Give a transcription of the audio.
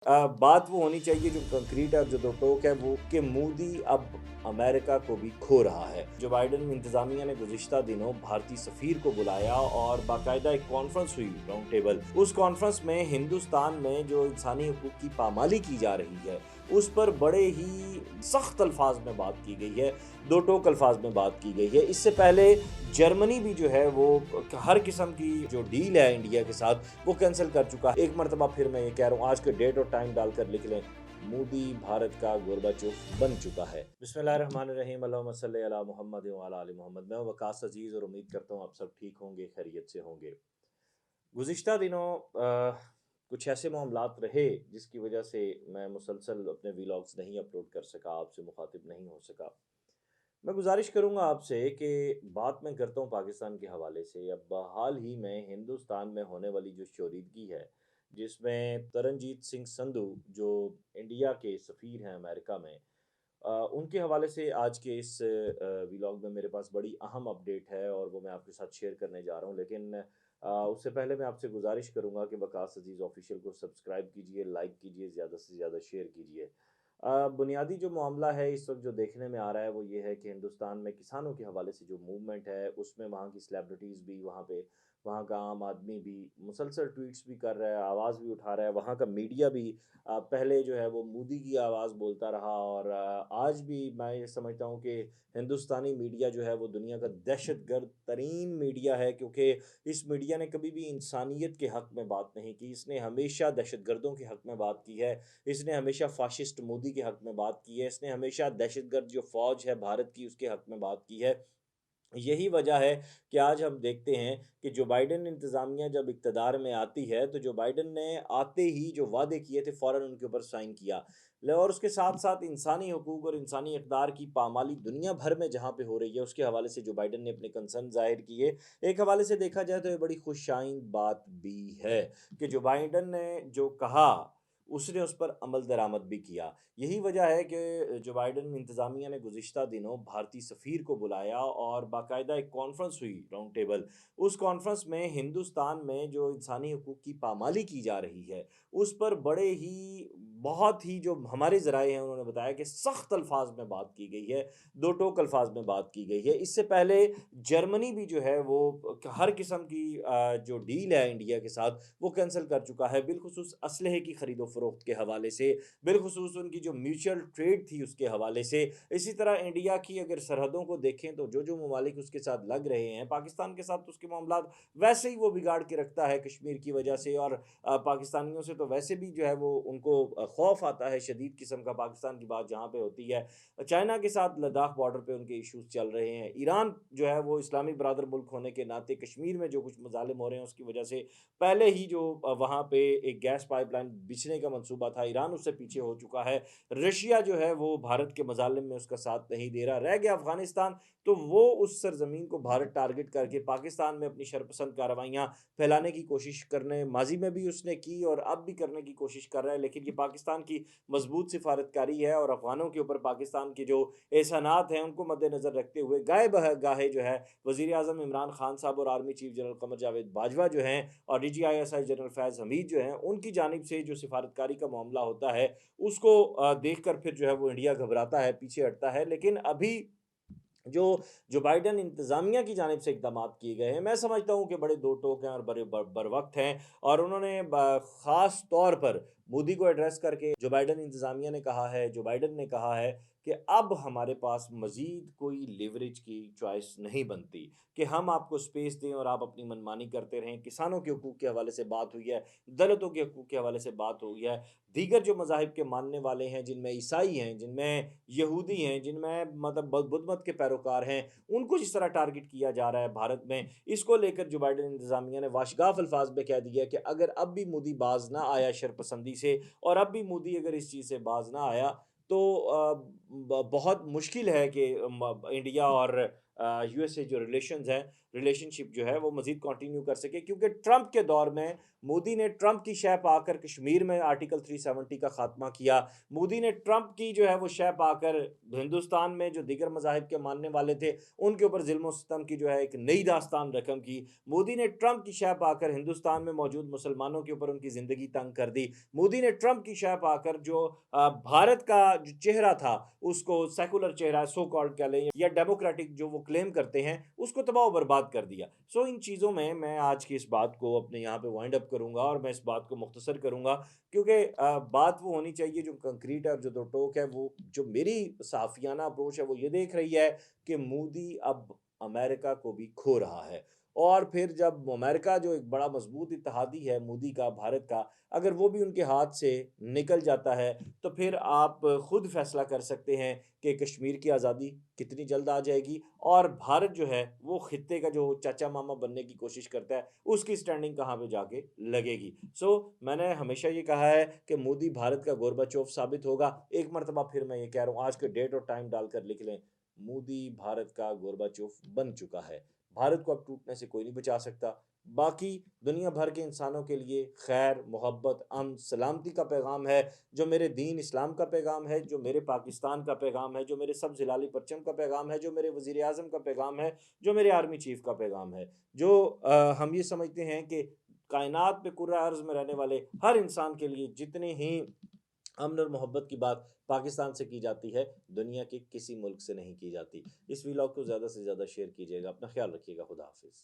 बात वो होनी चाहिए जो कंक्रीट है और जो दो टोक है वो कि मोदी अब अमेरिका को भी खो रहा है। जो बाइडेन इंतजामिया ने गुज़िश्ता दिनों भारतीय सफ़ीर को बुलाया और बाकायदा एक कॉन्फ्रेंस हुई राउंड टेबल। उस कॉन्फ्रेंस में हिंदुस्तान में जो इंसानी हकूक़ की पामाली की जा रही है, उस पर बड़े ही सख्त अल्फाज में बात की गई है, दो टोक अल्फाज में बात की गई है। इससे पहले जर्मनी भी जो है वो हर किस्म की जो डील है इंडिया के साथ वो कैंसिल कर चुका है। एक मरतबा फिर मैं ये कह रहा हूँ, आज के डेट और टाइम डालकर लिख लें, मोदी भारत का गोरबाचोफ बन चुका है। बिस्मिल्लाहिर्रहमानिर्रहीम, अल्लाहुम्मा सल्लि अला मुहम्मद व अला आलि मोहम्मद। मैं हूँ वकास अजीज़ और उम्मीद करता हूँ आप सब ठीक होंगे, खैरियत से होंगे। गुज़िश्ता दिनों कुछ ऐसे मामलात रहे जिसकी वजह से मैं मुसलसल अपने व्लॉग्स नहीं अपलोड कर सका, आपसे मुखातिब नहीं हो सका। मैं गुज़ारिश करूँगा आपसे कि बात मैं करता हूँ पाकिस्तान के हवाले से। अब हाल ही में हिंदुस्तान में होने वाली जो शोरीदगी है, जिसमें तरनजीत सिंह संधू जो इंडिया के सफ़ीर हैं अमेरिका में, उनके हवाले से आज के इस व्लॉग में मेरे पास बड़ी अहम अपडेट है और वो मैं आपके साथ शेयर करने जा रहा हूँ। लेकिन उससे पहले मैं आपसे गुज़ारिश करूँगा कि वकास अज़ीज़ ऑफ़िशियल को सब्सक्राइब कीजिए, लाइक कीजिए, ज़्यादा से ज़्यादा शेयर कीजिए। बुनियादी जो मामला है इस वक़्त जो देखने में आ रहा है वो ये है कि हिंदुस्तान में किसानों के हवाले से जो मूवमेंट है उसमें वहाँ की सेलिब्रिटीज़ भी वहाँ पे, वहाँ का आम आदमी भी मुसलसल ट्वीट्स भी कर रहा है, आवाज़ भी उठा रहा है। वहाँ का मीडिया भी पहले जो है वो मोदी की आवाज़ बोलता रहा और आज भी मैं ये समझता हूँ कि हिंदुस्तानी मीडिया जो है वो दुनिया का दहशतगर्द तरीन मीडिया है, क्योंकि इस मीडिया ने कभी भी इंसानियत के हक़ में बात नहीं की। इसने हमेशा दहशतगर्दों के हक़ में बात की है। इसने हमेशा फ़ाशिस्ट मोदी के हक़ में बात की है। इसने हमेशा दहशतगर्द जो फ़ौज है भारत की उसके हक़ में बात की है। यही वजह है कि आज हम देखते हैं कि जो बाइडेन इंतज़ामिया जब इक़्तिदार में आती है, तो जो बाइडेन ने आते ही जो वादे किए थे फ़ौरन उनके ऊपर साइन किया। ल और उसके साथ-साथ इंसानी हकूक़ और इंसानी इक़दार की पामाली दुनिया भर में जहाँ पे हो रही है, उसके हवाले से जो बाइडेन ने अपने कंसर्न ज़ाहिर किए। एक हवाले से देखा जाए तो ये बड़ी खुशाइंद बात भी है कि जो बाइडेन ने जो कहा, उसने उस पर अमल दरामद भी किया। यही वजह है कि जो बाइडेन इंतज़ामिया ने गुज़िश्ता दिनों भारतीय सफ़ीर को बुलाया और बाकायदा एक कॉन्फ्रेंस हुई राउंड टेबल। उस कॉन्फ्रेंस में हिंदुस्तान में जो इंसानी हकूक़ की पामाली की जा रही है, उस पर बड़े ही बहुत ही जो हमारे ज़राए हैं उन्होंने बताया कि सख्त अल्फाज में बात की गई है, दो टोक अल्फाज में बात की गई है। इससे पहले जर्मनी भी जो है वो हर किस्म की जो डील है इंडिया के साथ वो कैंसिल कर चुका है, बिलखुसूस असलहे की खरीदो फरोख्त के हवाले से, बिलखुसूस उनकी जो म्यूचुअल ट्रेड थी उसके हवाले से। इसी तरह इंडिया की अगर सरहदों को देखें तो जो ममालिक उसके साथ लग रहे हैं, पाकिस्तान के साथ तो उसके मामलात वैसे ही वो बिगाड़ के रखता है कश्मीर की वजह से, और पाकिस्तानियों से तो वैसे भी जो है वो उनको खौफ आता है शदीद किस्म का पाकिस्तान की बात जहाँ पे होती है। चाइना के साथ लद्दाख बॉर्डर पे उनके इश्यूज़ चल रहे हैं। ईरान जो है वो इस्लामी बरादर मुल्क होने के नाते कश्मीर में जो कुछ मज़ालिम हो रहे हैं उसकी वजह से पहले ही जो वहाँ पे एक गैस पाइपलाइन बिछने का मंसूबा था, ईरान उससे पीछे हो चुका है। रशिया जो है वो भारत के मज़ालिम में उसका साथ नहीं दे रहा। रह गया अफ़गानिस्तान, तो वो उस सरज़मीन को भारत टारगेट करके पाकिस्तान में अपनी शरपसंद कार्रवाइयाँ फैलाने की कोशिश करने माज़ी में भी उसने की और अब भी करने की कोशिश कर रहा है। लेकिन ये पाकिस्तान की मज़बूत सिफ़ारतकारी है और अफ़गानों के ऊपर पाकिस्तान के जो एहसानात हैं उनको मद्देनज़र रखते हुए गाहे जो है वज़ीर-ए-आज़म इमरान खान साहब और army chief general Qamar Javed Bajwa जो हैं और डीजीआईएसआई जनरल फैज़ हमीद जो हैं, उनकी जानिब से जो सिफ़ारतकारी का मामला होता है, उसको देखकर फिर जो है वो इंडिया घबराता है, पीछे हटता है। लेकिन अभी जो जो बाइडेन इंतज़ामिया की जानिब से इक़दामात किए गए हैं, मैं समझता हूँ कि बड़े दो टोक हैं और बड़े बरवक़्त हैं, और उन्होंने ख़ास तौर पर मोदी को एड्रेस करके जो बाइडेन इंतज़ामिया ने कहा है, जो बाइडेन ने कहा है कि अब हमारे पास मज़ीद कोई लिवरेज की चॉइस नहीं बनती कि हम आपको स्पेस दें और आप अपनी मनमानी करते रहें। किसानों के हकूक़ के हवाले से बात हुई है, दलितों के हकूक़ के हवाले से बात हुई है, दीगर जो मज़ाहिब के मानने वाले हैं, जिनमें ईसाई हैं, जिनमें यहूदी हैं, जिनमें मतलब ब बुद्ध मत के पैरोकार हैं, उनको जिस तरह टारगेट किया जा रहा है भारत में, इसको लेकर जो बाइडेन इंतज़ामिया ने वाशगाफ़ अल्फ़ाज़ में कह दिया कि अगर अब भी मोदी बाज़ ना आया शरपसंदी से और अब भी मोदी अगर इस चीज़ से बाज़ ना आया, तो बहुत मुश्किल है कि इंडिया और यूएसए जो रिलेशनशिप जो है वो मज़ीद कंटिन्यू कर सके, क्योंकि ट्रंप के दौर में मोदी ने ट्रंप की शह पाकर कश्मीर में आर्टिकल 370 का खात्मा किया। मोदी ने ट्रंप की जो है वो शह पाकर हिंदुस्तान में जो दीगर मज़ाहिब के मानने वाले थे उनके ऊपर ज़ुल्म-ओ-सितम की जो है एक नई दास्तान रकम की। मोदी ने ट्रंप की शह पाकर हिंदुस्तान में मौजूद मुसलमानों के ऊपर उनकी ज़िंदगी तंग कर दी। मोदी ने ट्रंप की शह पाकर जो भारत का जो चेहरा था उसको सेकुलर चेहरा सो कॉल्ड कह लें या डेमोक्रेटिक जो वो क्लेम करते हैं उसको तबाह व बर्बाद कर दिया। सो इन चीज़ों में मैं आज की इस बात को अपने यहाँ पे वाइंड अप करूँगा और मैं इस बात को मुख्तसर करूँगा, क्योंकि बात वो होनी चाहिए जो कंक्रीट है और जो दो टोक है। वो जो मेरी साफ़ियाना अप्रोच है वो ये देख रही है कि मोदी अब अमेरिका को भी खो रहा है। और फिर जब अमेरिका जो एक बड़ा मज़बूत इत्तेहादी है मोदी का, भारत का, अगर वो भी उनके हाथ से निकल जाता है तो फिर आप खुद फैसला कर सकते हैं कि कश्मीर की आज़ादी कितनी जल्द आ जाएगी और भारत जो है वो खित्ते का जो चाचा मामा बनने की कोशिश करता है उसकी स्टैंडिंग कहाँ पे जाके लगेगी। सो मैंने हमेशा ये कहा है कि मोदी भारत का गोरबाचोफ साबित होगा। एक मर्तबा फिर मैं ये कह रहा हूँ, आज के डेट और टाइम डालकर लिख लें, मोदी भारत का गोरबाचोफ बन चुका है। भारत को अब टूटने से कोई नहीं बचा सकता। बाकी दुनिया भर के इंसानों के लिए खैर, मोहब्बत, अमन, सलामती का पैगाम है, जो मेरे दीन इस्लाम का पैगाम है, जो मेरे पाकिस्तान का पैगाम है, जो मेरे सब्ज़ हिलाली परचम का पैगाम है, जो मेरे वज़ीर आज़म का पैगाम है, जो मेरे आर्मी चीफ़ का पैगाम है। जो हम ये समझते हैं कि कायनात पे कुर्रा अर्ज़ में रहने वाले हर इंसान के लिए जितने ही अमन और मोहब्बत की बात पाकिस्तान से की जाती है, दुनिया के किसी मुल्क से नहीं की जाती। इस व्लॉग को ज़्यादा से ज़्यादा शेयर कीजिएगा। अपना ख़्याल रखिएगा। खुदा हाफ़िज़।